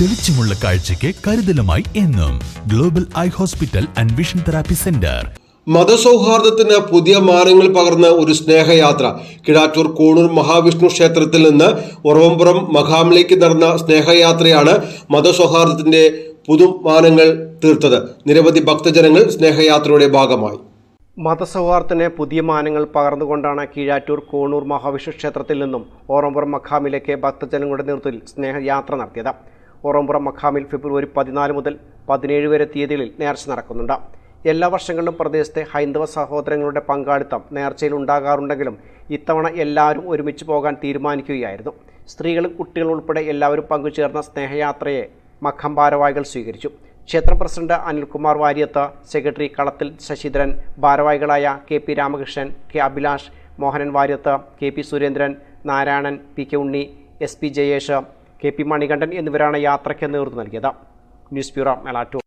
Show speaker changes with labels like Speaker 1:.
Speaker 1: തെളിച്ചമുള്ള കാഴ്ചയ്ക്ക് കരുതലുമായി എന്നും global eye hospital and vision therapy centre.
Speaker 2: മതസൗഹാർദ്ദത്തിന് പുതിയ മാനങ്ങൾ പകർന്ന ഒരു സ്നേഹയാത്ര. കിഴാറ്റൂർ കോണൂർ മഹാവിഷ്ണു ക്ഷേത്രത്തിൽ നിന്ന് ഉറവമ്പുറം മഖാമിലേക്ക് നടന്ന സ്നേഹയാത്രയാണ് മതസൗഹാർദ്ദത്തിന്റെ പുതുമാനങ്ങൾ തീർത്തത്. നിരവധി ഭക്തജനങ്ങൾ സ്നേഹയാത്രയുടെ ഭാഗമായി.
Speaker 3: മതസൗഹാർദ്ദത്തിന് പുതിയ മാനങ്ങൾ പകർന്നുകൊണ്ടാണ് കീഴാറ്റൂർ കോണൂർ മഹാവിഷ്ണു ക്ഷേത്രത്തിൽ നിന്നും ഓറംപുറം മഖാമിലേക്ക് ഭക്തജനങ്ങളുടെ നേതൃത്വത്തിൽ സ്നേഹയാത്ര നടത്തിയത്. ഓറംപുറം മഖാമിൽ ഫെബ്രുവരി 14 മുതൽ 17 വരെ തീയതികളിൽ നേർച്ച നടക്കുന്നുണ്ട്. എല്ലാ വർഷങ്ങളിലും പ്രദേശത്തെ ഹൈന്ദവ സഹോദരങ്ങളുടെ പങ്കാളിത്തം നേർച്ചയിൽ ഉണ്ടാകാറുണ്ടെങ്കിലും ഇത്തവണ എല്ലാവരും ഒരുമിച്ച് പോകാൻ തീരുമാനിക്കുകയായിരുന്നു. സ്ത്രീകളും കുട്ടികളും ഉൾപ്പെടെ എല്ലാവരും പങ്കുചേർന്ന സ്നേഹയാത്രയെ മഖം ഭാരവാഹികൾ സ്വീകരിച്ചു. ക്ഷേത്ര പ്രസിഡന്റ് അനിൽകുമാർ വാര്യത്ത്, സെക്രട്ടറി കളത്തിൽ ശശിധരൻ, ഭാരവാഹികളായ KP Ramakrishnan, K Abhilash, Mohanan Variyath, KP Surendran, Narayanan, PK ഉണ്ണി, SP ജയേഷ്, KP മണികണ്ഠൻ എന്നിവരാണ് യാത്രയ്ക്ക് നേതൃത്വം നൽകിയത്. News bureau, Melattur.